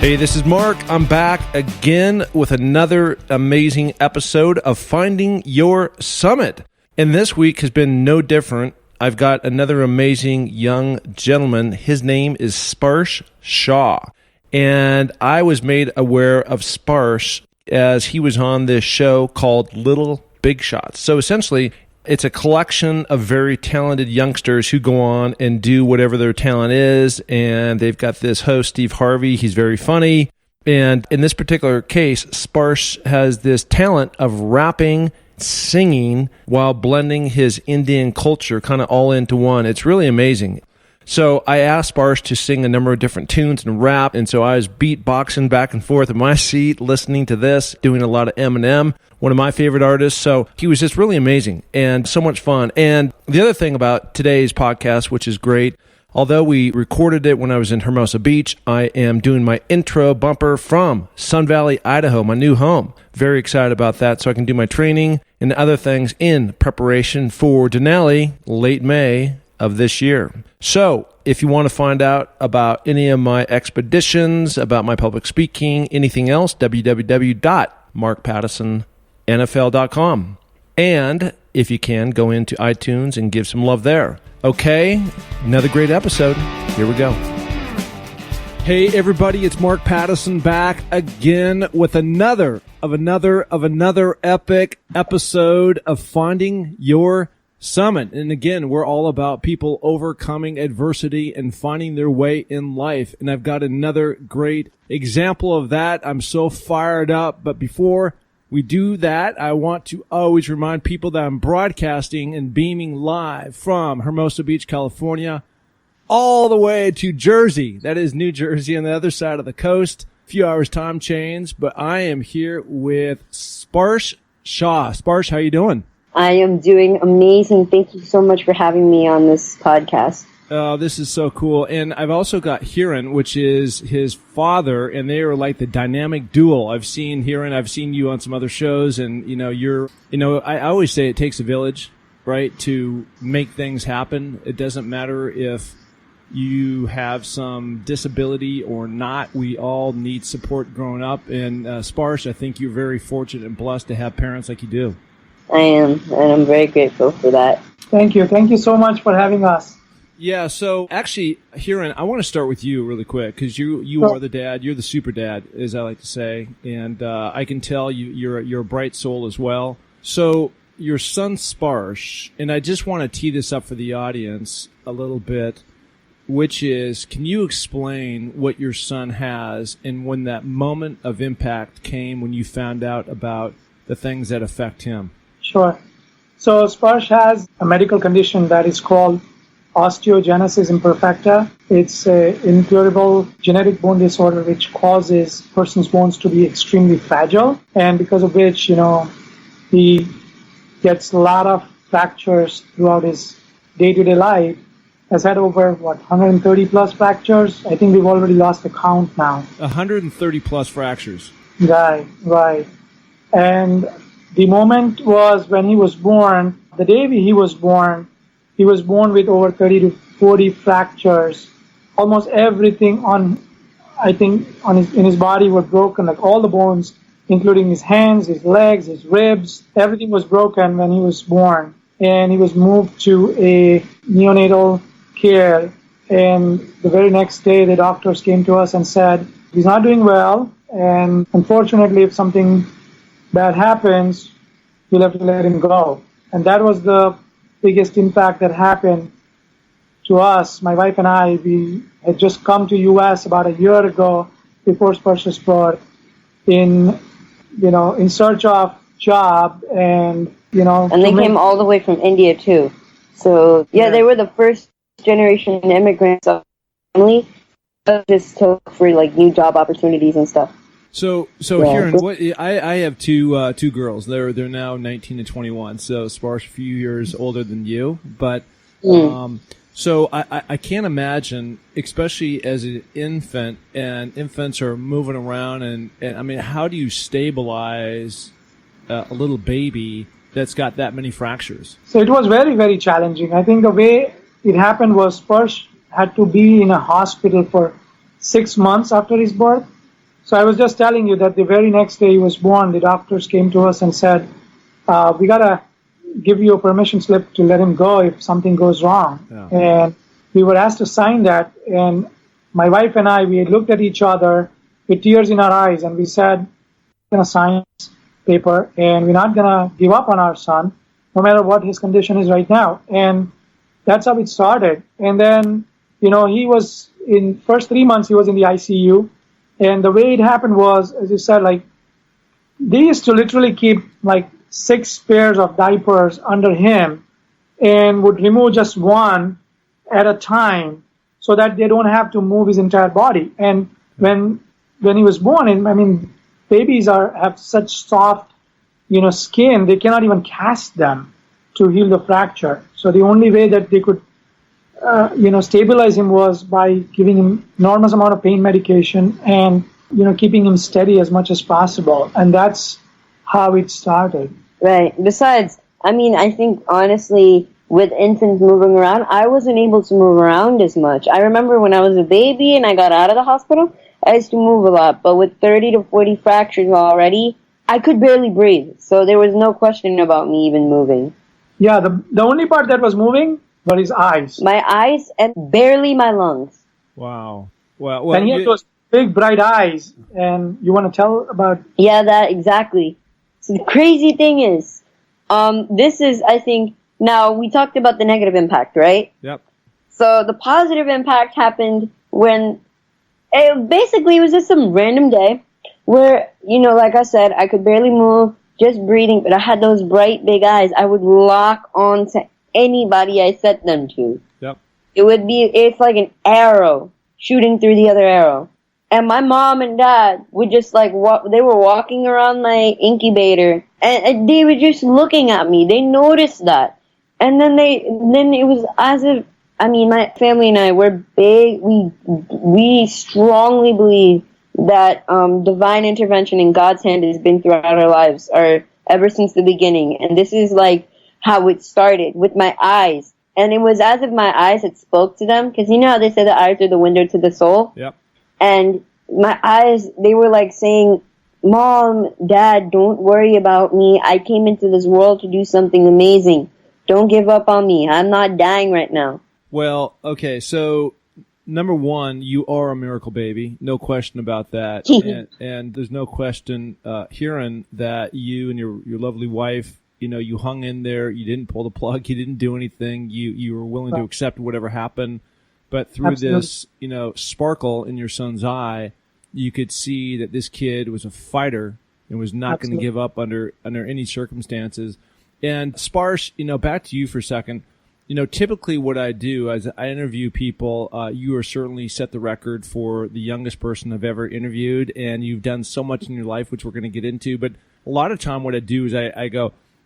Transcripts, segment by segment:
Hey, this is Mark. I'm back again with another amazing episode of Finding Your Summit. And this week has been no different. I've got another amazing young gentleman. His name is Sparsh Shah. And I was made aware of Sparsh as he was on this show called Little Big Shots. So essentially, it's a collection of very talented youngsters who go on and do whatever their talent is. And they've got this host, Steve Harvey. He's very funny. And in this particular case, Sparsh has this talent of rapping, singing, while blending his Indian culture kind of all into one. It's really amazing. So I asked Sparsh to sing a number of different tunes and rap. And so I was beatboxing back and forth in my seat, listening to this, doing a lot of Eminem, one of my favorite artists. So he was just really amazing and so much fun. And the other thing about today's podcast, which is great, although we recorded it when I was in Hermosa Beach, I am doing my intro bumper from Sun Valley, Idaho, my new home. Very excited about that, so I can do my training and other things in preparation for Denali late May of this year. So if you want to find out about any of my expeditions, about my public speaking, anything else, www.markpattisonnfl.com. And if you can, go into iTunes and give some love there. Okay, another great episode. Here we go. Hey everybody, it's Mark Pattison back again with another epic episode of Finding Your Summit. And again, we're all about people overcoming adversity and finding their way in life. And I've got another great example of that. I'm so fired up. But before we do that, I want to always remind people that I'm broadcasting and beaming live from Hermosa Beach, California, all the way to Jersey. That is New Jersey on the other side of the coast. A few hours time change, but I am here with Sparsh Shah. Sparsh, how you doing? I am doing amazing. Thank you so much for having me on this podcast. Oh, this is so cool. And I've also got Hiran, which is his father, and they are like the dynamic duo. I've seen Hiran, I've seen you on some other shows, and I always say it takes a village, right, to make things happen. It doesn't matter if you have some disability or not. We all need support growing up. And Sparsh, I think you're very fortunate and blessed to have parents like you do. I am, and I'm very grateful for that. Thank you. Thank you so much for having us. Yeah, so actually, Hiran, I want to start with you really quick because you are the dad. You're the super dad, as I like to say, and I can tell you're a bright soul as well. So your son Sparsh, and I just want to tee this up for the audience a little bit, which is, can you explain what your son has and when that moment of impact came when you found out about the things that affect him? Sure. So Sparsh has a medical condition that is called osteogenesis imperfecta. It's an incurable genetic-borne disorder which causes a person's bones to be extremely fragile, and because of which, he gets a lot of fractures throughout his day-to-day life. Has had over, 130 plus fractures? I think we've already lost the count now. 130 plus fractures. Right. And the moment was when he was born. The day he was born with over 30 to 40 fractures. Almost everything in his body was broken, like all the bones, including his hands, his legs, his ribs. Everything was broken when he was born. And he was moved to a neonatal care. And the very next day, the doctors came to us and said, he's not doing well. And unfortunately, if something bad happens, we'll have to let him go. And that was the biggest impact that happened to us. My wife and I, we had just come to U.S. about a year ago before Sparsh was born in search of job and. And they came all the way from India too. So yeah, they were the first generation immigrants of the family. Just took for like new job opportunities and stuff. So Hiran, I have two girls. They're now 19 and 21. So Sparsh a few years older than you, but so I can't imagine, especially as an infant, and infants are moving around, and I mean, how do you stabilize a little baby that's got that many fractures? So it was very, very challenging. I think the way it happened was Sparsh had to be in a hospital for 6 months after his birth. So I was just telling you that the very next day he was born, the doctors came to us and said, we got to give you a permission slip to let him go if something goes wrong. Yeah. And we were asked to sign that. And my wife and I, we looked at each other with tears in our eyes, and we said, we're going to sign this paper, and we're not going to give up on our son, no matter what his condition is right now. And that's how it started. And then, he was in first 3 months, he was in the ICU. And the way it happened was, as you said, like, they used to literally keep like 6 pairs of diapers under him and would remove just one at a time so that they don't have to move his entire body. And when he was born, babies have such soft, skin, they cannot even cast them to heal the fracture. So the only way that they could stabilize him was by giving him enormous amount of pain medication and, keeping him steady as much as possible. And that's how it started. Right. Besides, I think honestly, with infants moving around, I wasn't able to move around as much. I remember when I was a baby and I got out of the hospital, I used to move a lot. But with 30 to 40 fractures already, I could barely breathe. So there was no question about me even moving. Yeah, the only part that was moving were his eyes. My eyes and barely my lungs. Wow. Well, and he had those big, bright eyes. And you want to tell about... Yeah, that exactly. So the crazy thing is, this is, I think, now we talked about the negative impact, right? Yep. So the positive impact happened when, it was just some random day where, like I said, I could barely move, just breathing, but I had those bright, big eyes. I would lock on to anybody I set them to. Yep. It's like an arrow shooting through the other arrow. And my mom and dad would just they were walking around my incubator and they were just looking at me. They noticed that. And then it was as if, my family and I, we're big. We strongly believe that, divine intervention in God's hand has been throughout our lives or ever since the beginning. And this is like how it started with my eyes. And it was as if my eyes had spoke to them. Cause how they say the eyes are the window to the soul? Yep. And my eyes, they were like saying, Mom, Dad, don't worry about me. I came into this world to do something amazing. Don't give up on me. I'm not dying right now. Well, okay, so number one, you are a miracle baby. No question about that. and there's no question hearing that you and your lovely wife, you hung in there. You didn't pull the plug. You didn't do anything. You were willing to accept whatever happened. But through this, sparkle in your son's eye, you could see that this kid was a fighter and was not going to give up under any circumstances. And Sparsh, back to you for a second. Typically what I do as I interview people, you are certainly set the record for the youngest person I've ever interviewed, and you've done so much in your life, which we're going to get into. But a lot of time what I do is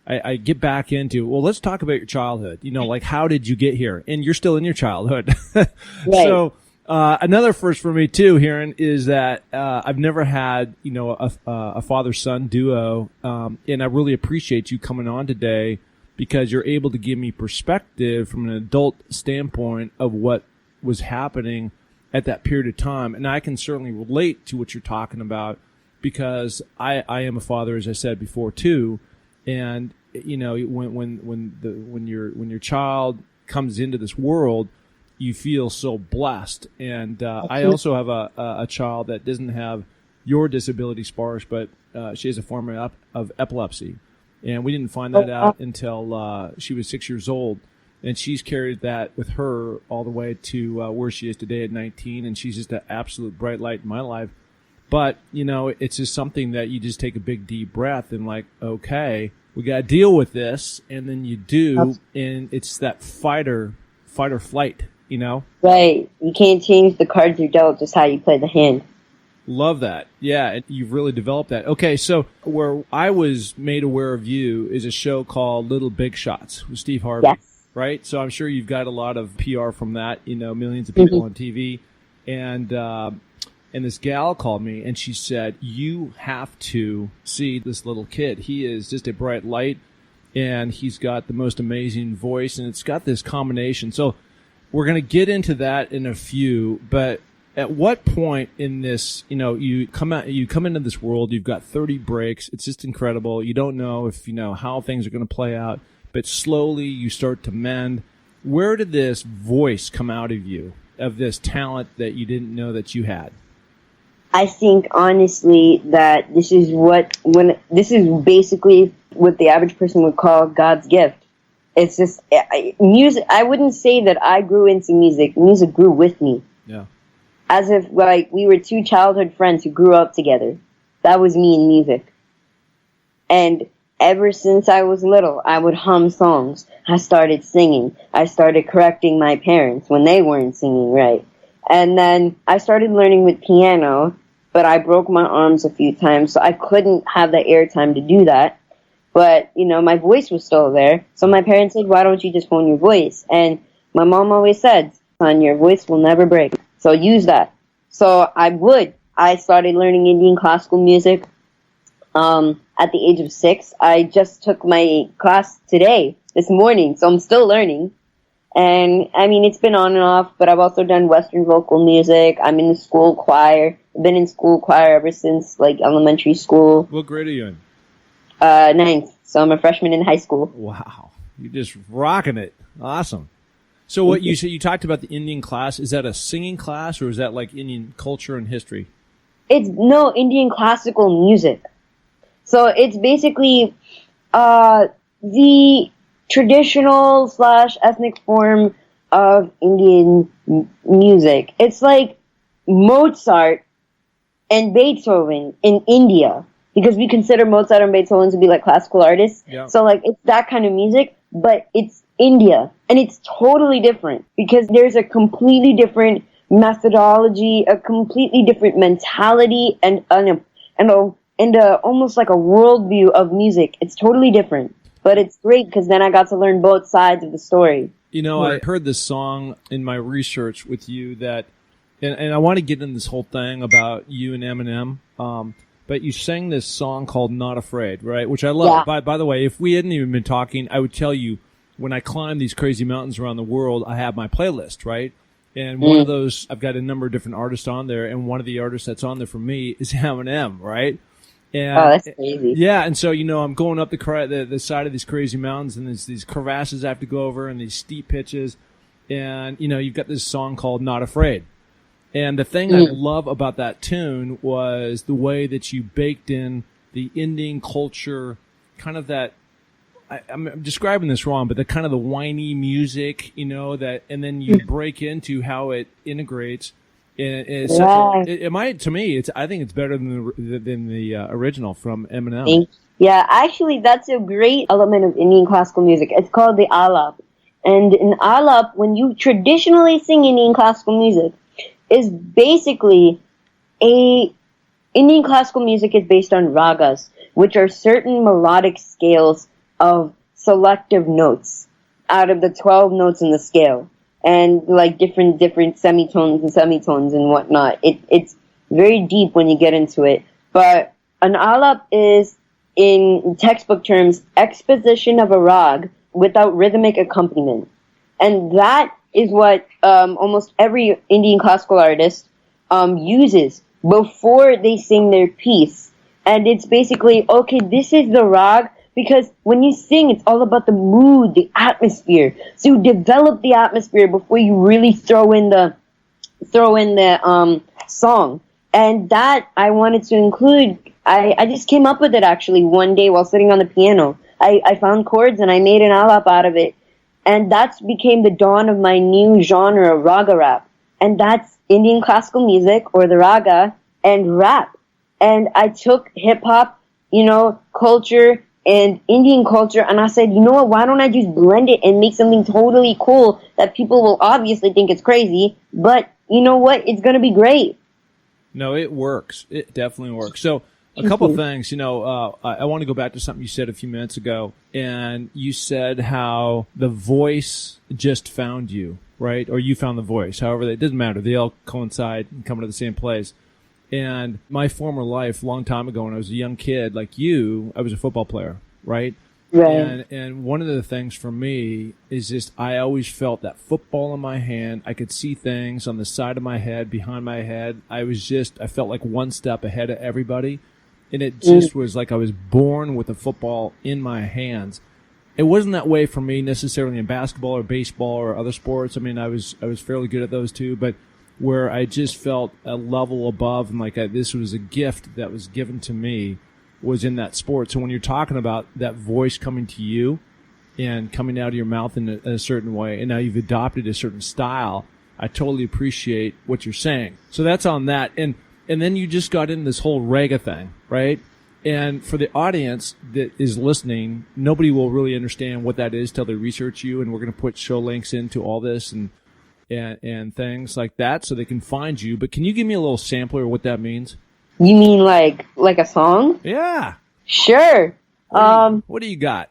I get back into, well, let's talk about your childhood. How did you get here? And you're still in your childhood. Right. So, another first for me too, Hiran, is that, I've never had, a father-son duo. And I really appreciate you coming on today because you're able to give me perspective from an adult standpoint of what was happening at that period of time. And I can certainly relate to what you're talking about because I am a father, as I said before too. And when your child comes into this world, you feel so blessed. And I also have a child that doesn't have your disability, Sparsh, but she has a form of epilepsy, and we didn't find that out until she was 6 years old. And she's carried that with her all the way to where she is today at 19, and she's just an absolute bright light in my life. But, it's just something that you just take a big, deep breath and okay, we got to deal with this. And then you do, and it's that fight or flight, Right. You can't change the cards you're dealt, just how you play the hand. Love that. Yeah, and you've really developed that. Okay, so where I was made aware of you is a show called Little Big Shots with Steve Harvey. Yes. Right? So I'm sure you've got a lot of PR from that, millions of people on TV. And this gal called me and she said, you have to see this little kid. He is just a bright light and he's got the most amazing voice and it's got this combination. So we're going to get into that in a few, but At what point in this, you come into this world, you've got 30 breaks. It's just incredible. You don't know if, how things are going to play out, but slowly you start to mend. Where did this voice come out of you, of this talent that you didn't know that you had? I think honestly that this is basically what the average person would call God's gift. It's just music. I wouldn't say that I grew into music. Music grew with me. Yeah. As if we were two childhood friends who grew up together. That was me in music. And ever since I was little, I would hum songs. I started singing. I started correcting my parents when they weren't singing right. And then I started learning with piano, but I broke my arms a few times, so I couldn't have the airtime to do that. But, my voice was still there. So my parents said, why don't you just hone your voice? And my mom always said, son, your voice will never break. So use that. So I started learning Indian classical music at the age of 6. I just took my class this morning, so I'm still learning. And, it's been on and off, but I've also done Western vocal music. I'm in the school choir. I've been in school choir ever since, elementary school. What grade are you in? 9th. So I'm a freshman in high school. Wow. You're just rocking it. Awesome. So what you said, you talked about the Indian class. Is that a singing class, or is that like Indian culture and history? It's Indian classical music. So it's basically the traditional / ethnic form of Indian music. It's like Mozart and Beethoven in India, because we consider Mozart and Beethoven to be like classical artists. Yeah. So it's that kind of music, but it's India, and it's totally different because there's a completely different methodology, a completely different mentality, and almost like a worldview of music. It's totally different, but it's great because then I got to learn both sides of the story. I heard this song in my research with you that, and I want to get in this whole thing about you and Eminem, but you sang this song called Not Afraid, right? Which I love. Yeah. By the way, if we hadn't even been talking, I would tell you, when I climb these crazy mountains around the world, I have my playlist, right? And one of those, I've got a number of different artists on there, and one of the artists that's on there for me is Eminem, right? And, that's crazy. Yeah, and so, I'm going up the side of these crazy mountains, and there's these crevasses I have to go over, and these steep pitches, and, you've got this song called Not Afraid. And the thing I love about that tune was the way that you baked in the Indian culture, kind of that, I'm describing this wrong, but the kind of the whiny music, and then you break into how it integrates. And it's I think it's better than the original from Eminem. Yeah, actually, that's a great element of Indian classical music. It's called the alap. And in alap, when you traditionally sing Indian classical music, is basically Indian classical music is based on ragas, which are certain melodic scales of selective notes out of the 12 notes in the scale, and different semitones and whatnot. It's very deep when you get into it. But an alap is, in textbook terms, exposition of a rag without rhythmic accompaniment. And that is what almost every Indian classical artist uses before they sing their piece. And it's basically, okay, this is the rag, because when you sing, it's all about the mood, the atmosphere. So you develop the atmosphere before you really throw in the song. And that I wanted to include. I just came up with it actually one day while sitting on the piano. I found chords and I made an alap out of it. And that became the dawn of my new genre, raga rap. And that's Indian classical music, or the raga, and rap. And I took hip-hop, culture and Indian culture, and I said, why don't I just blend it and make something totally cool that people will obviously think it's crazy, but you know what? It's going to be great. No, it works. It definitely works. So a couple of things, I want to go back to something you said a few minutes ago, and you said how the voice just found you, right? Or you found the voice. However, it doesn't matter. They all coincide and come to the same place. And my former life, long time ago, when I was a young kid, like you, I was a football player, right? Right. And one of the things for me is just I always felt that football in my hand. I could see things on the side of my head, behind my head. I felt like one step ahead of everybody. And it just was like I was born with a football in my hands. It wasn't that way for me necessarily in basketball or baseball or other sports. I mean, I was fairly good at those too, but where I just felt a level above and like this was a gift that was given to me was in that sport. So when you're talking about that voice coming to you and coming out of your mouth in a certain way, and now you've adopted a certain style, I totally appreciate what you're saying. So that's on that. And then you just got in this whole raga thing, right? And for the audience that is listening, nobody will really understand what that is till they research you. And we're going to put show links into all this and things like that so they can find you. But can you give me a little sampler of what that means? You mean like a song? Yeah. Sure. What do you got?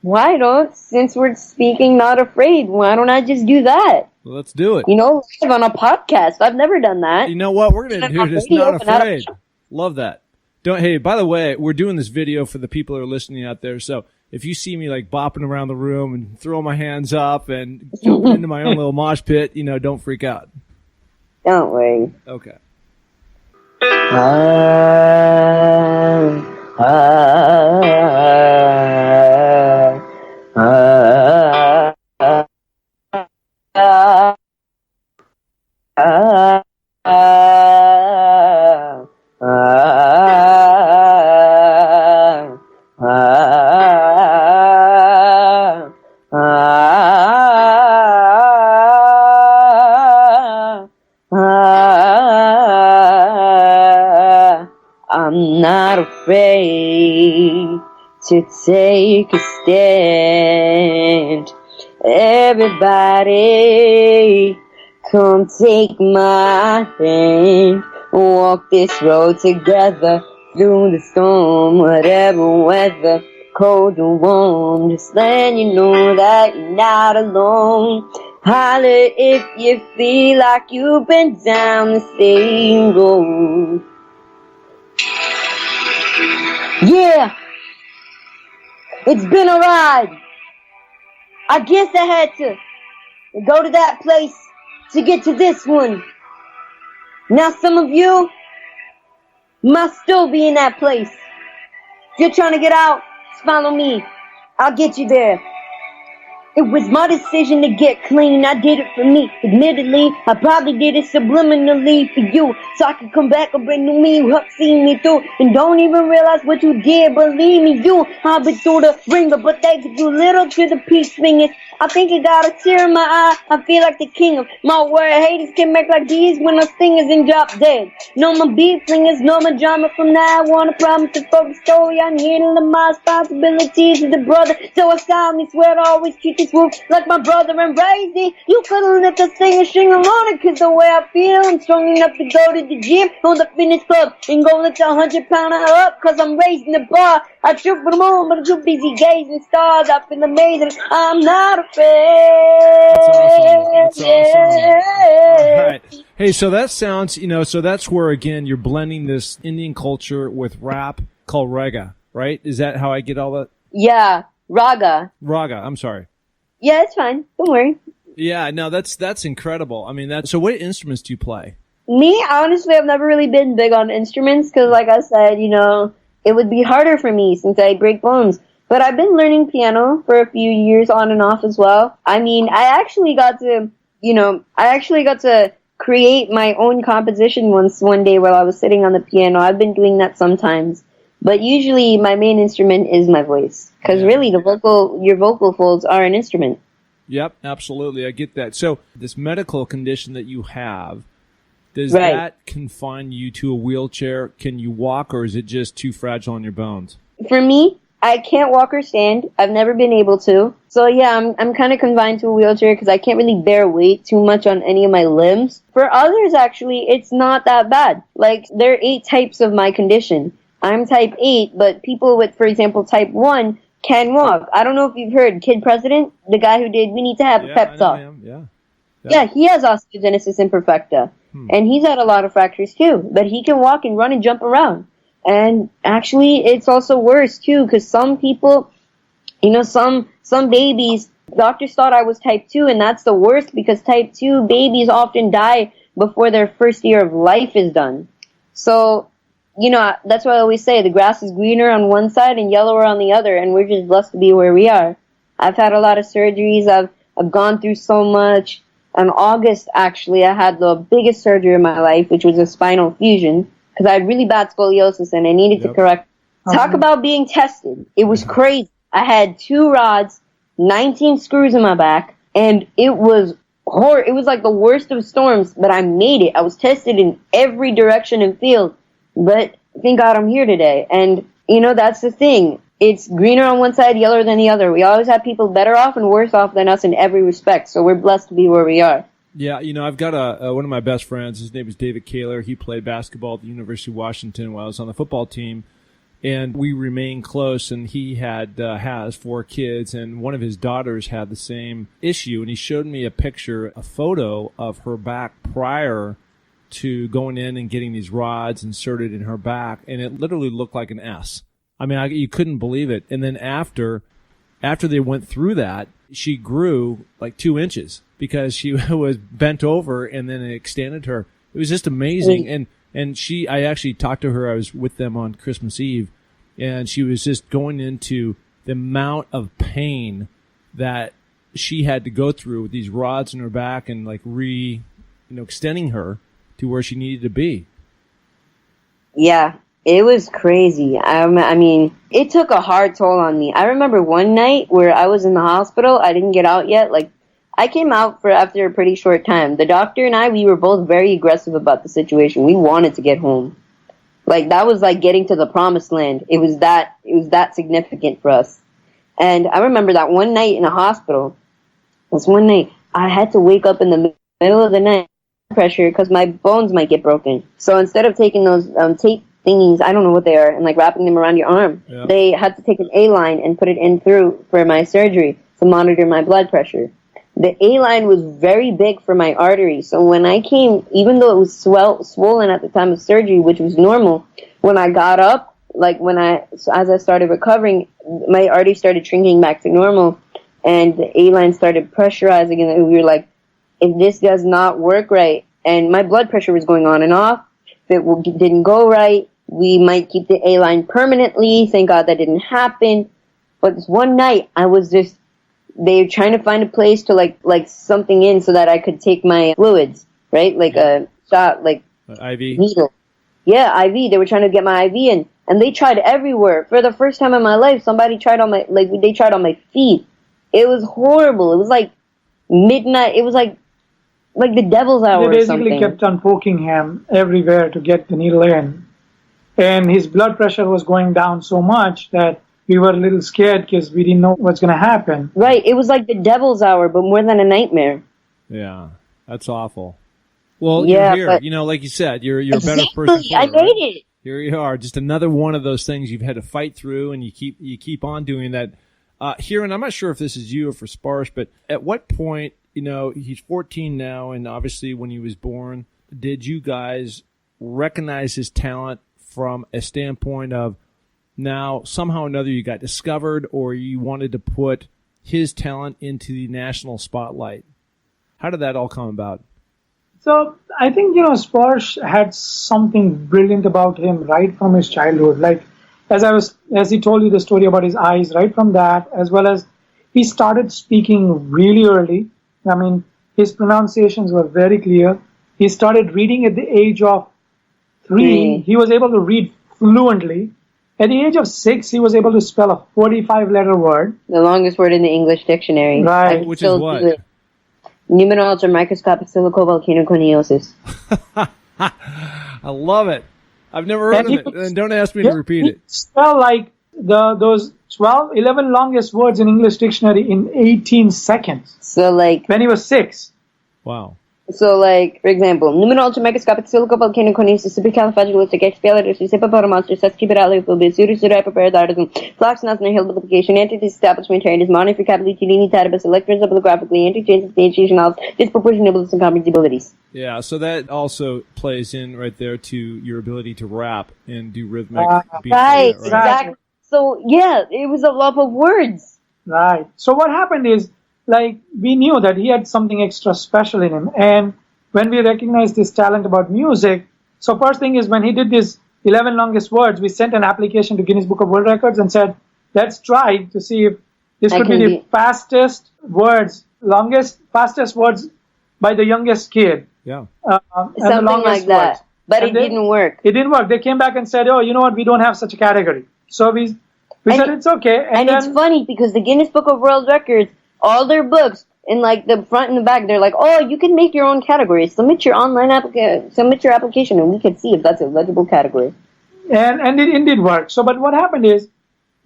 Why don't, since we're speaking Not Afraid, why don't I just do that? Well, let's do it. Live on a podcast. I've never done that. You know what? We're going to do this Not Afraid. Love that. Hey, by the way, we're doing this video for the people who are listening out there. So if you see me like bopping around the room and throwing my hands up and jumping into my own little mosh pit, don't freak out. Don't worry. Okay. I'm not afraid to take a stand. Everybody, come take my hand. Walk this road together through the storm, whatever weather, cold or warm. Just letting you know that you're not alone. Holler if you feel like you've been down the same road. Yeah, it's been a ride. I guess I had to go to that place to get to this one. Now some of you must still be in that place. If you're trying to get out, just follow me. I'll get you there. It was my decision to get clean. I did it for me. Admittedly, I probably did it subliminally for you, so I could come back a brand new me who have seen me through and don't even realize what you did. Believe me, you, I've been through the ringer, but they could do little to the peace fingers. I think I got a tear in my eye. I feel like the king of my word. Haters can make like these when the stingers and drop dead. No my beat flingers, no my drama. From now I want to promise to focus story on handling my responsibilities as a brother. So I solemnly swear to always treat this wolf like my brother and raise me. You couldn't let the singer sing along it, cause the way I feel, I'm strong enough to go to the gym on the fitness club and go lift 100-pounder up, cause I'm raising the bar. I shoot for the moon, but I'm too busy gazing stars. I feel amazing. I'm not afraid. That's awesome. All right. Hey, so that sounds, so that's where, again, you're blending this Indian culture with rap called raga, right? Is that how I get all that? Yeah, raga. Raga, I'm sorry. Yeah, it's fine. Don't worry. Yeah, no, that's incredible. I mean, so what instruments do you play? Me, honestly, I've never really been big on instruments because, like I said, it would be harder for me since I break bones. But I've been learning piano for a few years on and off as well. I mean, I actually got to create my own composition one day while I was sitting on the piano. I've been doing that sometimes. But usually my main instrument is my voice. Because really, your vocal folds are an instrument. Yep, absolutely. I get that. So this medical condition that you have, does that confine you to a wheelchair? Can you walk, or is it just too fragile on your bones? For me, I can't walk or stand. I've never been able to. So yeah, I'm kind of confined to a wheelchair because I can't really bear weight too much on any of my limbs. For others, actually, it's not that bad. Like, there are 8 types of my condition. I'm type 8, but people with, for example, type 1 can walk. I don't know if you've heard Kid President, the guy who did We Need to Have a Pep Talk. Yeah, he has osteogenesis imperfecta. And he's had a lot of fractures too. But he can walk and run and jump around. And actually, it's also worse too, because some people Some babies, doctors thought I was type 2, and that's the worst because type 2 babies often die before their first year of life is done. So, that's why I always say the grass is greener on one side and yellower on the other, and we're just blessed to be where we are. I've had a lot of surgeries. I've gone through so much. In August, actually, I had the biggest surgery of my life, which was a spinal fusion, because I had really bad scoliosis and I needed to correct. Talk about being tested. It was crazy. I had 2 rods, 19 screws in my back, and it was horrible. It was like the worst of storms, but I made it. I was tested in every direction and field, but thank God I'm here today. And, that's the thing. It's greener on one side, yellower than the other. We always have people better off and worse off than us in every respect, so we're blessed to be where we are. Yeah, I've got one of my best friends. His name is David Keeler. He played basketball at the University of Washington while I was on the football team, and we remained close. And he has 4 kids, and one of his daughters had the same issue. And he showed me a photo of her back prior to going in and getting these rods inserted in her back, and it literally looked like an S. I mean, you couldn't believe it. And then after they went through that, she grew like 2 inches because she was bent over and then it extended her. It was just amazing. And I actually talked to her. I was with them on Christmas Eve, and she was just going into the amount of pain that she had to go through with these rods in her back and like extending her to where she needed to be. Yeah. It was crazy. I mean, it took a hard toll on me. I remember one night where I was in the hospital. I didn't get out yet. Like, I came out after a pretty short time. The doctor and we were both very aggressive about the situation. We wanted to get home. Like, that was like getting to the promised land. It was that significant for us. And I remember that one night in the hospital. This one night, I had to wake up in the middle of the night pressure because my bones might get broken. So instead of taking those tape thingies, I don't know what they are, and like wrapping them around your arm. Yeah. They had to take an A-line and put it in through for my surgery to monitor my blood pressure. The A-line was very big for my artery, so when I came, even though it was swollen at the time of surgery, which was normal, when I got up, as I started recovering, my artery started shrinking back to normal, and the A-line started pressurizing, and we were like, if this does not work right, and my blood pressure was going on and off, if it didn't go right, we might keep the A-line permanently. Thank God that didn't happen. But this one night, they were trying to find a place to like something in so that I could take my fluids, right? Like a shot, like IV needle. Yeah, IV. They were trying to get my IV in, and they tried everywhere. For the first time in my life, somebody tried on they tried on my feet. It was horrible. It was like midnight. It was like the devil's hour. They basically kept on poking him everywhere to get the needle in. And his blood pressure was going down so much that we were a little scared because we didn't know what's going to happen. Right. It was like the devil's hour, but more than a nightmare. Yeah. That's awful. Well, yeah, you're here. Like you said, you're a better person. I made it. Here you are. Just another one of those things you've had to fight through, and you keep on doing that. Here, and I'm not sure if this is you or for Sparsh, but at what point, he's 14 now, and obviously when he was born, did you guys recognize his talent from a standpoint of now somehow or another you got discovered, or you wanted to put his talent into the national spotlight? How did that all come about? So I think, Sparsh had something brilliant about him right from his childhood. Like, as he told you the story about his eyes, right from that, as well as he started speaking really early. I mean, his pronunciations were very clear. He started reading at the age of 3. He was able to read fluently. At the age of 6, he was able to spell a 45-letter word. The longest word in the English dictionary. Right. Which is what? Pneumonology microscopic silicovolcanoconiosis. I love it. I've never heard of it. And don't ask me to repeat it. Spell like those 11 longest words in English dictionary in 18 seconds. So when he was 6. Wow. So for example, pneumonology microscopic silicovolcanoconiosis, supercalifragilisticexpialidocious, hippopotamonster, sesquipedaliophobius, pseudohyperparathyroidism, flox nasner hill multiplication, anti-establishment trainers, monofrecapitulini tabus, electroencephalographically, anti-chain substantiation, disproportionabilities, and comparabilities. Yeah, so that also plays in right there to your ability to rap and do rhythmic beats. Right, exactly. So, yeah, it was a love of words. Right. So what happened is, like, we knew that he had something extra special in him. And when we recognized his talent about music, so first thing is when he did this 11 longest words, we sent an application to Guinness Book of World Records and said, let's try to see if this could be the fastest words by the youngest kid. Yeah. Something like that. Words. But it didn't work. It didn't work. They came back and said, oh, you know what? We don't have such a category. So we said it's okay. And it's funny because the Guinness Book of World Records, all their books, in like the front and the back, they're like, oh, you can make your own category. Submit your application, and we can see if that's a legible category. And it did work. So, but what happened is,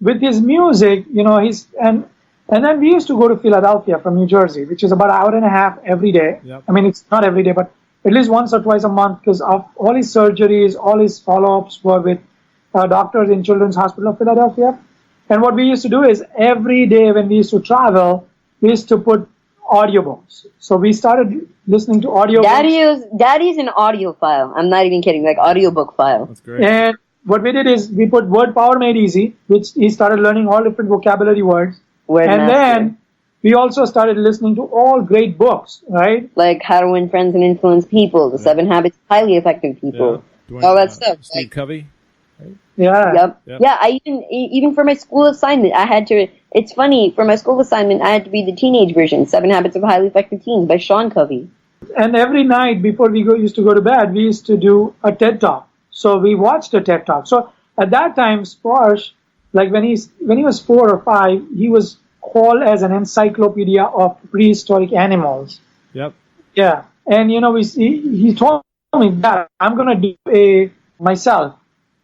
with his music, you know, and then we used to go to Philadelphia from New Jersey, which is about an hour and a half every day. Yep. I mean, it's not every day, but at least once or twice a month, because of all his surgeries, all his follow-ups were with doctors in Children's Hospital of Philadelphia. And what we used to do is every day when we used to travel, we used to put audiobooks. So we started listening to audiobooks. Daddy's an audiophile. I'm not even kidding, like audiobook file. That's great. And what we did is we put Word Power Made Easy, which he started learning all different vocabulary words. Then we also started listening to all great books, right? Like How to Win Friends and Influence People, The 7 Habits of Highly Effective People, all that stuff. Steve Covey. Right? Yeah. Yep. Yeah, I even for my school assignment, I had to, it's funny, for my school assignment, I had to be the teenage version, 7 Habits of Highly Effective Teens by Sean Covey. And every night before we used to go to bed, we used to do a TED Talk. So we watched a TED Talk. So at that time, Sparsh, like when he was 4 or 5, he was called as an encyclopedia of prehistoric animals. Yep. Yeah. And, you know, he told me that I'm going to do myself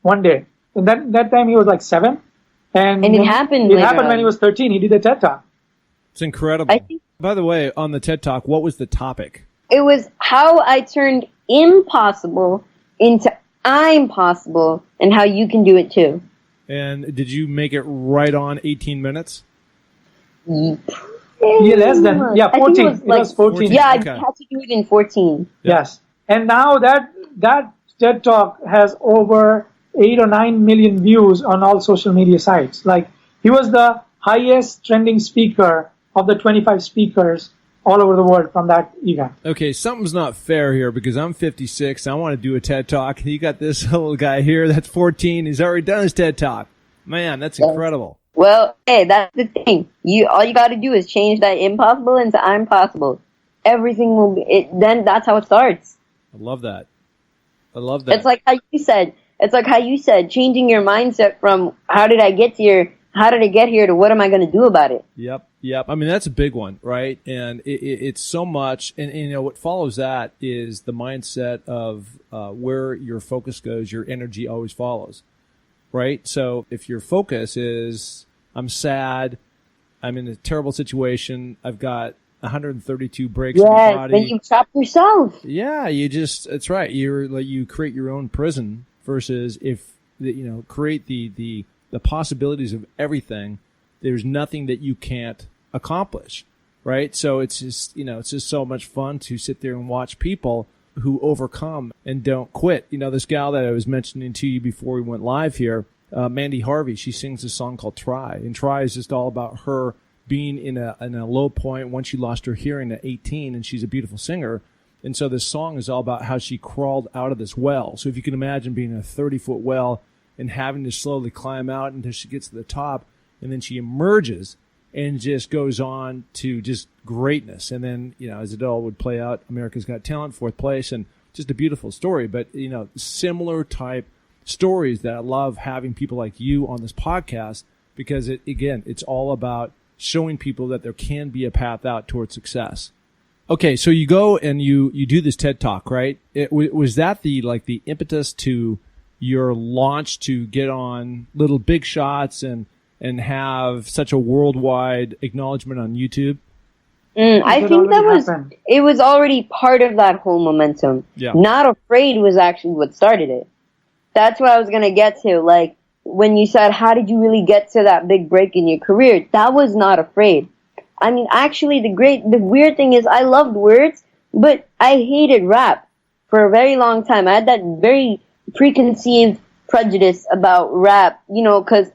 one day. And that time he was like 7. And it happened. It happened when he was 13. He did a TED Talk. It's incredible. By the way, on the TED Talk, what was the topic? It was how I turned impossible into I'm possible and how you can do it too. And did you make it right on 18 minutes? Yeah, less than. Yeah, 14. It was 14. Yeah, I had to do it in 14. Yes. And now that TED Talk has over 8 or 9 million views on all social media sites. Like, he was the highest trending speaker of the 25 speakers all over the world from that event. Okay, something's not fair here because I'm 56. I want to do a TED Talk. You got this little guy here that's 14. He's already done his TED Talk. Man, that's incredible. Well, hey, that's the thing. All you got to do is change that impossible into I'm possible. Everything will be. Then that's how it starts. I love that. It's like how you said. Changing your mindset from how did I get here to what am I going to do about it? Yep. I mean, that's a big one, right? And it's so much. And, you know, what follows that is the mindset of where your focus goes, your energy always follows, right? So if your focus is, I'm sad, I'm in a terrible situation, I've got 132 breaks in my body. Then you trap yourself. Yeah, it's right. You create your own prison versus create the possibilities of everything. There's nothing that you can't accomplish, right? So it's just so much fun to sit there and watch people who overcome and don't quit. You know, this gal that I was mentioning to you before we went live here, Mandy Harvey, she sings a song called Try. And Try is just all about her being in a low point once she lost her hearing at 18, and she's a beautiful singer. And so this song is all about how she crawled out of this well. So if you can imagine being in a 30-foot well and having to slowly climb out until she gets to the top, and then she emerges and just goes on to just greatness. And then, you know, as it all would play out, America's Got Talent, 4th place, and just a beautiful story. But, you know, similar type stories that I love having people like you on this podcast, because it's all about showing people that there can be a path out towards success. Okay, so you go and you do this TED Talk, right? Was that the impetus to your launch to get on little big shots and have such a worldwide acknowledgement on YouTube? I think it was already part of that whole momentum. Yeah. Not Afraid was actually what started it. That's what I was going to get to. Like, when you said, how did you really get to that big break in your career? That was Not Afraid. I mean, actually, the weird thing is I loved words, but I hated rap for a very long time. I had that very preconceived prejudice about rap, because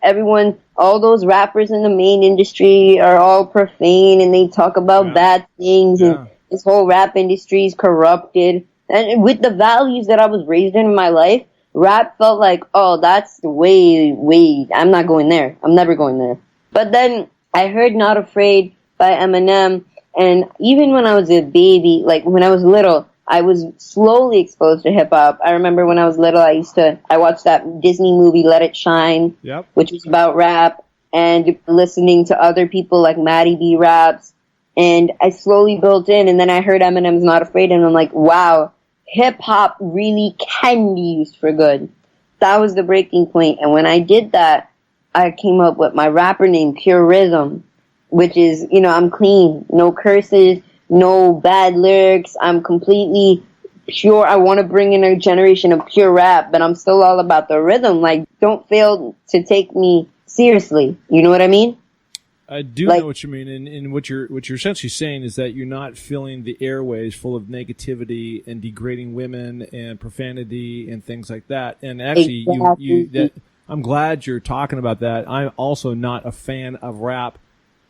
all those rappers in the main industry are all profane and they talk about bad things and this whole rap industry is corrupted. And with the values that I was raised in my life, rap felt like, oh, that's way, I'm not going there. I'm never going there. But then I heard Not Afraid by Eminem, and even when I was a baby, like when I was little, I was slowly exposed to hip-hop. I remember when I was little, I watched that Disney movie, Let It Shine, which was about rap, and listening to other people like Maddie B raps, and I slowly built in, and then I heard Eminem's Not Afraid, and I'm like, wow, hip-hop really can be used for good. That was the breaking point, and when I did that, I came up with my rapper name, Pure Rhythm, which is, I'm clean, no curses, no bad lyrics. I'm completely pure. I want to bring in a generation of pure rap, but I'm still all about the rhythm. Like, don't fail to take me seriously. You know what I mean? I do know what you mean, and what you're essentially saying is that you're not filling the airways full of negativity and degrading women and profanity and things like that. And actually, I'm glad you're talking about that. I'm also not a fan of rap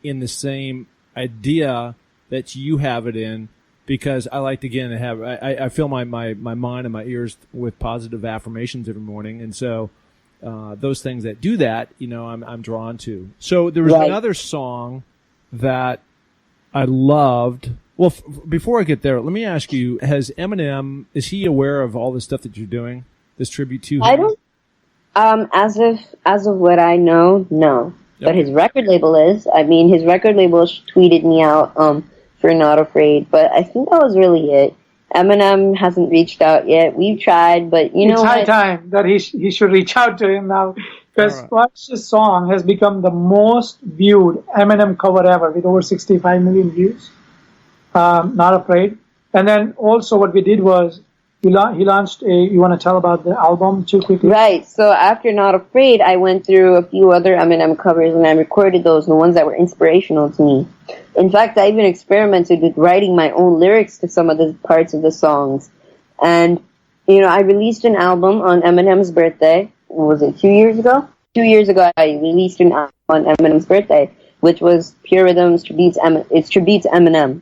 in the same idea that you have it in, because I like to, again, I fill my mind and my ears with positive affirmations every morning, and so those things that do that, I'm drawn to. So there was another song that I loved. Well, before I get there, let me ask you: is he aware of all the stuff that you're doing? This tribute to him? I don't. As of what I know, no. Yep. But his record label is. I mean, his record label tweeted me out for Not Afraid, but I think that was really it. Eminem hasn't reached out yet. We've tried, but it's high time that he should reach out to him now, because Sparsh's song has become the most viewed Eminem cover ever with over 65 million views. Not Afraid. And then also what we did was he launched you want to tell about the album too quickly? Right. So after Not Afraid, I went through a few other Eminem covers and I recorded those, the ones that were inspirational to me. In fact, I even experimented with writing my own lyrics to some of the parts of the songs. And, I released an album on Eminem's birthday. Was it 2 years ago? 2 years ago, I released an album on Eminem's birthday, which was Pure Rhythms tribute to Eminem.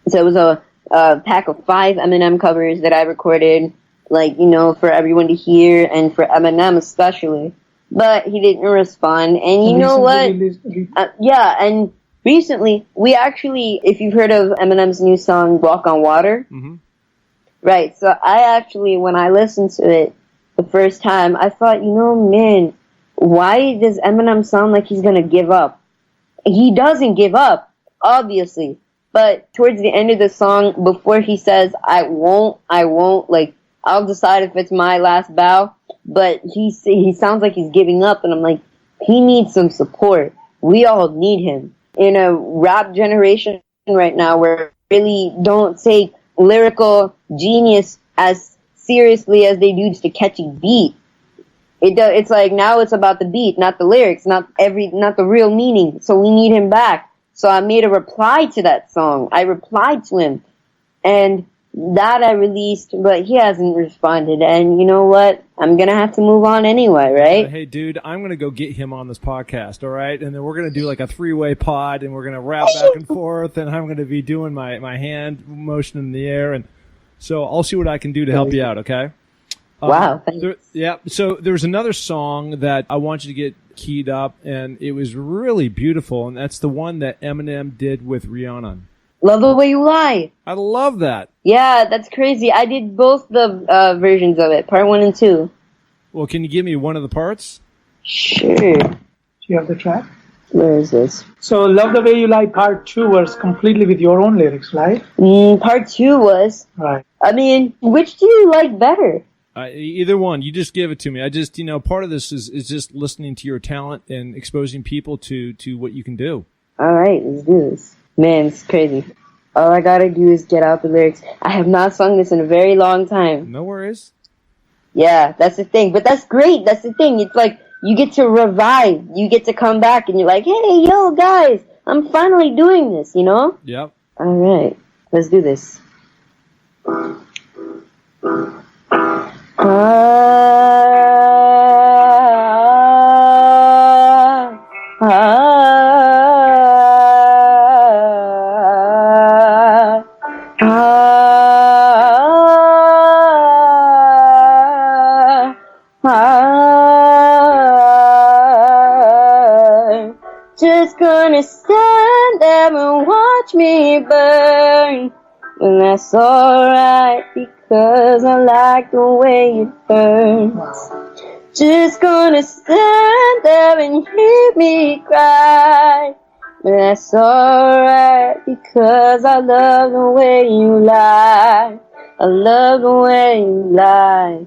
So it was a pack of 5 Eminem covers that I recorded, for everyone to hear and for Eminem especially. But he didn't respond. And you know what? And recently, we actually, if you've heard of Eminem's new song, Walk on Water, right, so I actually, when I listened to it the first time, I thought, man, why does Eminem sound like he's gonna give up? He doesn't give up, obviously, but towards the end of the song, before he says, I won't, I'll decide if it's my last bow, but he sounds like he's giving up, and I'm like, he needs some support. We all need him. In a rap generation right now where really don't take lyrical genius as seriously as they do just a catchy beat. It's like now it's about the beat, not the lyrics, not the real meaning. So we need him back. So I made a reply to that song. I replied to him, and that I released, but he hasn't responded. And you know what? I'm going to have to move on anyway, right? Hey, dude, I'm going to go get him on this podcast, all right? And then we're going to do like a 3-way pod, and we're going to rap back and forth, and I'm going to be doing my hand motion in the air. And so I'll see what I can do to help you out, okay? Wow, thanks. So there's another song that I want you to get keyed up, and it was really beautiful, and that's the one that Eminem did with Rihanna. Love the Way You Lie. I love that. Yeah, that's crazy. I did both the versions of it, part 1 and 2. Well, can you give me one of the parts? Sure. Do you have the track? Where is this? So, Love the Way You Lie part 2 was completely with your own lyrics, right? Part 2 was. Right. I mean, which do you like better? Either one. You just give it to me. I just, part of this is just listening to your talent and exposing people to what you can do. All right, let's do this. Man, it's crazy. All I gotta do is get out the lyrics. I have not sung this in a very long time. No worries. Yeah, that's the thing. But that's great. That's the thing. It's like you get to revive. You get to come back and you're like, hey, yo, guys, I'm finally doing this, Yep. All right, let's do this. heart. Just gonna stand there and watch me burn. And that's alright because I like the way it burns. Just gonna stand there and hear me cry. But that's alright because I love the way you lie. I love the way you lie.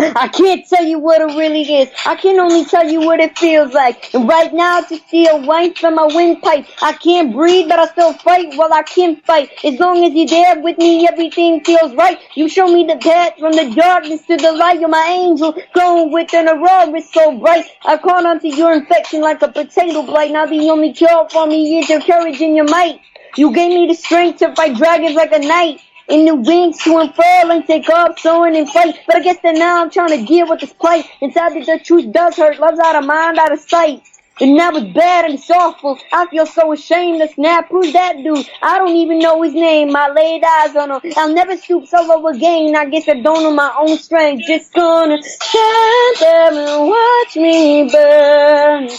I can't tell you what it really is. I can only tell you what it feels like. And right now to feel white from my windpipe. I can't breathe, but I still fight. Well, I can fight. As long as you're there with me, everything feels right. You show me the path from the darkness to the light. You're my angel, glowing within a rug. It's so bright. I caught onto your infection like a potato blight. Now the only cure for me is your courage and your might. You gave me the strength to fight dragons like a knight. In the wings to unfurl and take off, soaring and fight. But I guess that now I'm trying to deal with this plight. Inside that the truth does hurt, love's out of mind, out of sight. And now it's bad and it's awful. I feel so ashamed to snap. Who's that dude? I don't even know his name. I laid eyes on him. I'll never stoop so low again. I guess I don't know my own strength. Just gonna stand there and watch me burn.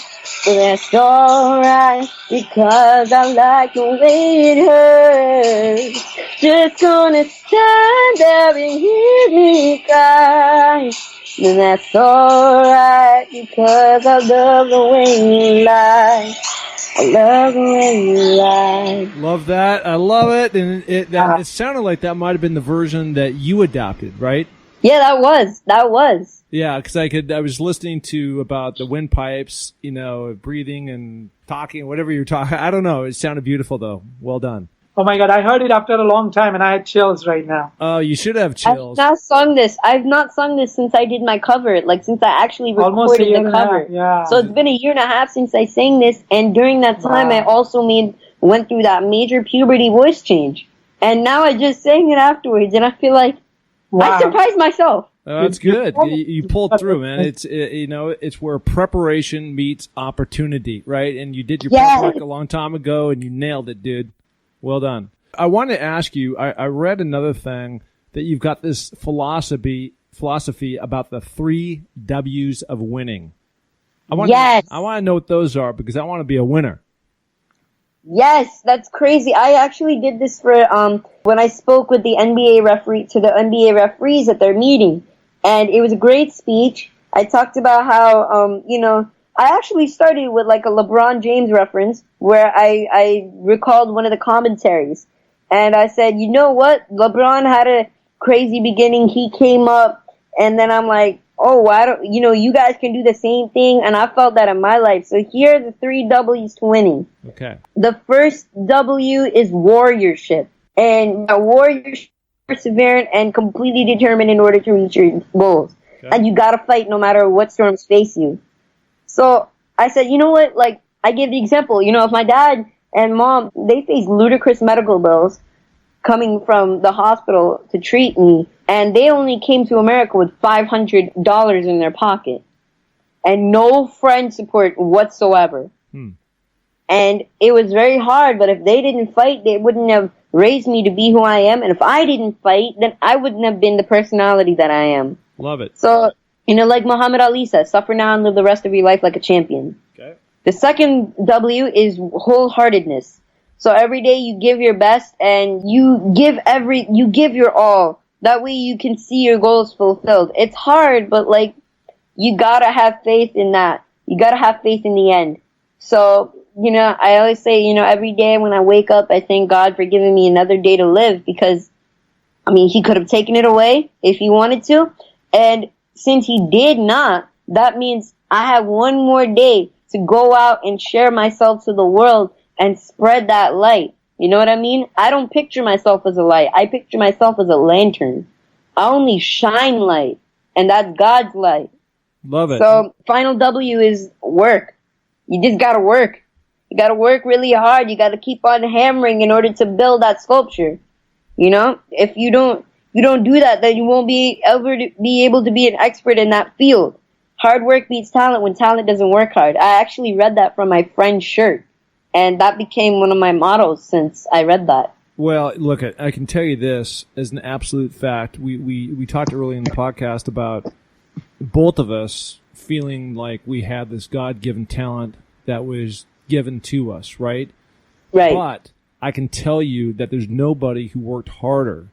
But that's alright because I like the way it hurts. Just gonna stand there and hear me cry. And that's alright because I love the way you lie. I love the way you lie. Love that. I love it. And it sounded like that might have been the version that you adopted, right? Yeah, that was. Yeah, because I was listening to about the windpipes, breathing and talking, whatever you're talking. I don't know. It sounded beautiful, though. Well done. Oh my God, I heard it after a long time and I had chills right now. Oh, you should have chills. I've not sung this since I did my cover, since I actually recorded the cover. Yeah. So it's been a year and a half since I sang this, and during that time I also went through that major puberty voice change. And now I just sang it afterwards, and I feel like I surprised myself. Oh, that's good. You pulled through, man. It's where preparation meets opportunity, right? And you did your prep work a long time ago, and you nailed it, dude. Well done. I wanted to ask you, I read another thing that you've got this philosophy about the 3 W's of winning. I want to know what those are because I want to be a winner. Yes, that's crazy. I actually did this for when I spoke with the NBA referees at their meeting, and it was a great speech. I talked about how I actually started with a LeBron James reference where I recalled one of the commentaries. And I said, you know what? LeBron had a crazy beginning. He came up and then I'm like, oh, you guys can do the same thing. And I felt that in my life. So here are the 3 W's to winning. Okay. The first W is warriorship. And warriorship, perseverant and completely determined in order to reach your goals. Okay. And you gotta fight no matter what storms face you. So I said, you know what, I gave the example, if my dad and mom, they face ludicrous medical bills coming from the hospital to treat me, and they only came to America with $500 in their pocket and no friend support whatsoever. And it was very hard, but if they didn't fight, they wouldn't have raised me to be who I am, and if I didn't fight, then I wouldn't have been the personality that I am. Love it. So, like Muhammad Ali says, suffer now and live the rest of your life like a champion. Okay. The second W is wholeheartedness. So every day you give your best and you give your all. That way you can see your goals fulfilled. It's hard, but you gotta have faith in that. You gotta have faith in the end. So, I always say, every day when I wake up, I thank God for giving me another day to live because, he could have taken it away if he wanted to. And since he did not, that means I have one more day to go out and share myself to the world and spread that light. You know what I mean? I don't picture myself as a light. I picture myself as a lantern. I only shine light, and that's God's light. Love it. So final W is work. You just gotta work. You gotta work really hard. You gotta keep on hammering in order to build that sculpture. If you don't do that, then you won't be able to be an expert in that field. Hard work beats talent when talent doesn't work hard. I actually read that from my friend's shirt, and that became one of my mottos since I read that. Well, look, I can tell you this as an absolute fact. We talked earlier in the podcast about both of us feeling like we had this God-given talent that was given to us, right? Right. But I can tell you that there's nobody who worked harder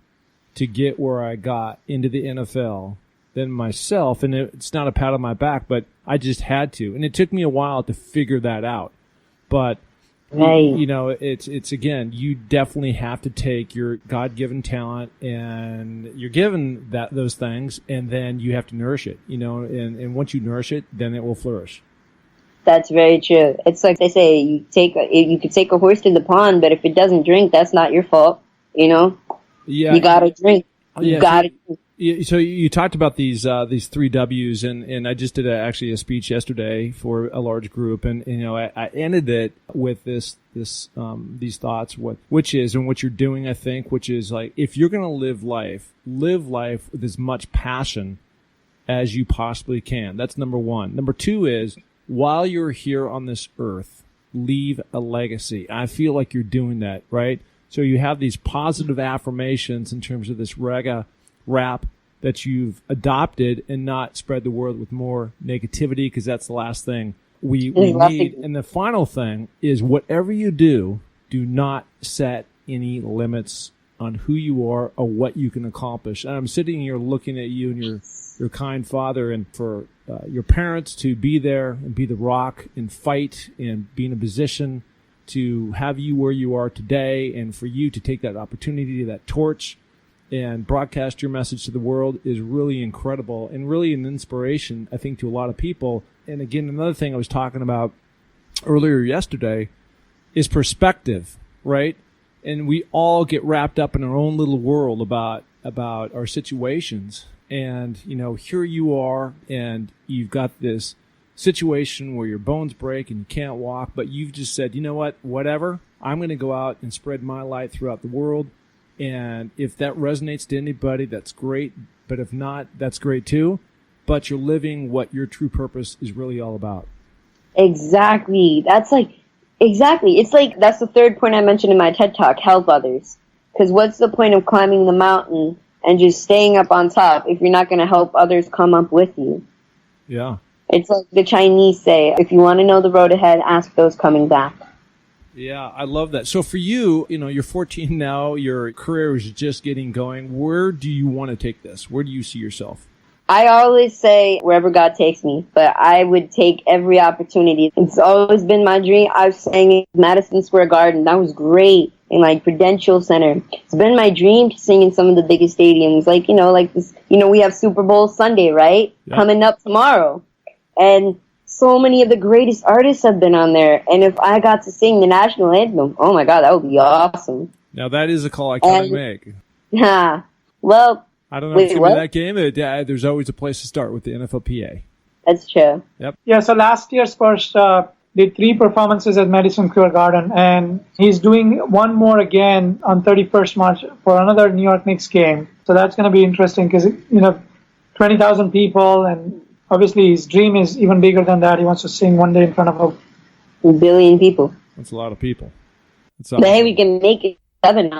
to get where I got into the NFL than myself. And it's not a pat on my back, but I just had to. And it took me a while to figure that out. But, Right. you know, it's again, you definitely have to take your God-given talent and you're given those things, and then you have to nourish it, you know, and once you nourish it, then it will flourish. That's very true. It's like they say, you could take a horse to the pond, but if it doesn't drink, that's not your fault, you know? Yeah. You gotta drink. You gotta drink. So you talked about these 3 W's, and I just did actually a speech yesterday for a large group, and you know I ended it with these thoughts, which is, and what you're doing, I think, which is like, if you're going to live life with as much passion as you possibly can. That's number one. Number two is, while you're here on this earth, leave a legacy. I feel like you're doing that, right? So you have these positive affirmations in terms of this raga rap that you've adopted, and not spread the word with more negativity, because that's the last thing we need. And the final thing is, whatever you do, do not set any limits on who you are or what you can accomplish. And I'm sitting here looking at you and your kind father, and for your parents to be there and be the rock and fight and be in a position to have you where you are today, and for you to take that opportunity, that torch, and broadcast your message to the world is really incredible and really an inspiration, I think, to a lot of people. And again, another thing I was talking about earlier yesterday is perspective, right? And we all get wrapped up in our own little world about our situations. And, you know, here you are, and you've got this situation where your bones break and you can't walk, but you've just said, you know what, whatever, I'm going to go out and spread my light throughout the world. And if that resonates to anybody, that's great. But if not, that's great too. But you're living what your true purpose is really all about. Exactly. Exactly. It's like, that's the third point I mentioned in my TED Talk, help others. Because what's the point of climbing the mountain and just staying up on top if you're not going to help others come up with you? Yeah. It's like the Chinese say, if you want to know the road ahead, ask those coming back. Yeah, I love that. So for you, you know, you're 14 now, your career is just getting going. Where do you want to take this? Where do you see yourself? I always say wherever God takes me, but I would take every opportunity. It's always been my dream. I was sang in Madison Square Garden. That was great. In like Prudential Center. It's been my dream to sing in some of the biggest stadiums. Like, you know, like this, you know, we have Super Bowl Sunday, right? Yeah. Coming up tomorrow. And so many of the greatest artists have been on there. And if I got to sing the national anthem, oh my God, that would be awesome. Now that is a call I can't make. Yeah. Well, I don't know if it's going to be that game. There's always a place to start with the NFLPA. That's true. Yep. Yeah, so last year Sparsh did 3 performances at Madison Square Garden, and he's doing one more again on 31st March for another New York Knicks game. So that's going to be interesting because, you know, 20,000 people, and obviously his dream is even bigger than that. He wants to sing one day in front of a billion people. That's a lot of people. But hey, we can make it 7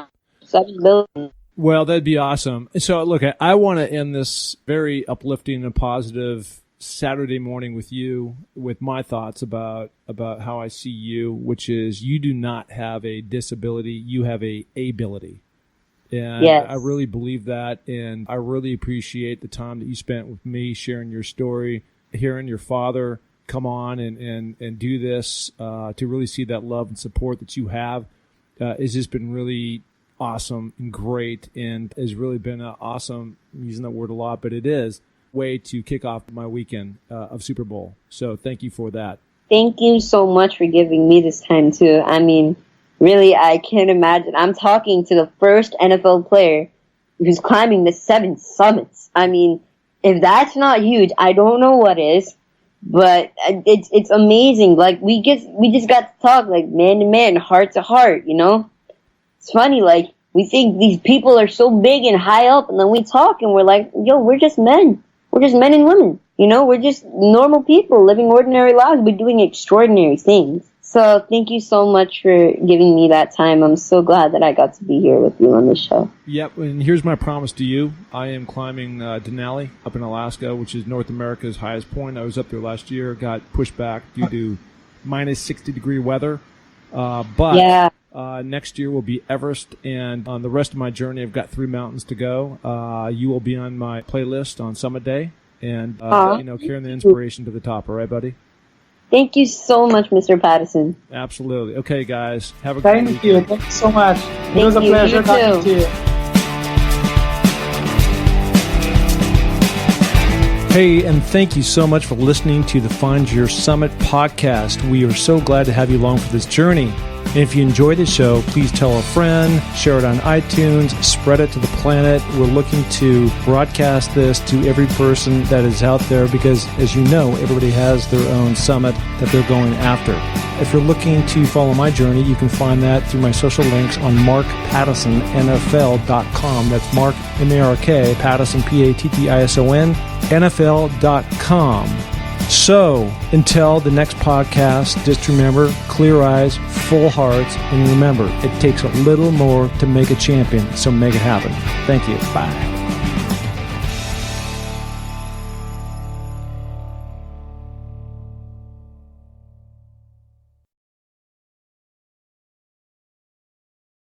billion. Well, that'd be awesome. So, look, I want to end this very uplifting and positive Saturday morning with you, with my thoughts about how I see you, which is, you do not have a disability, you have a ability. And yes. I really believe that, and I really appreciate the time that you spent with me sharing your story, hearing your father come on and do this, to really see that love and support that you have. It's just been really awesome and great, and has really been an awesome, I'm using that word a lot, but it is, way to kick off my weekend of Super Bowl. So thank you for that. Thank you so much for giving me this time too. I mean, really, I can't imagine. I'm talking to the first NFL player who's climbing the 7 summits. I mean, if that's not huge, I don't know what is. But it's amazing. Like, we just got to talk like man to man, heart to heart, you know? It's funny, like, we think these people are so big and high up, and then we talk and we're like, yo, we're just men. We're just men and women. You know, we're just normal people living ordinary lives, but doing extraordinary things. So thank you so much for giving me that time. I'm so glad that I got to be here with you on the show. Yep, and here's my promise to you. I am climbing Denali up in Alaska, which is North America's highest point. I was up there last year, got pushed back due to minus 60-degree weather. But next year will be Everest, and on the rest of my journey, I've got 3 mountains to go. You will be on my playlist on Summit Day, and carrying the inspiration to the top. All right, buddy? Thank you so much, Mr. Patterson. Absolutely. Okay, guys. Have a great weekend. Thank you so much. It was a pleasure talking to you. Hey, and thank you so much for listening to the Find Your Summit podcast. We are so glad to have you along for this journey. And if you enjoy the show, please tell a friend, share it on iTunes, spread it to the planet. We're looking to broadcast this to every person that is out there because, as you know, everybody has their own summit that they're going after. If you're looking to follow my journey, you can find that through my social links on markpattisonnfl.com. That's Mark, M-A-R-K, Pattison, P-A-T-T-I-S-O-N, NFL.com. So, until the next podcast, just remember, clear eyes, full hearts, and remember, it takes a little more to make a champion, so make it happen. Thank you. Bye.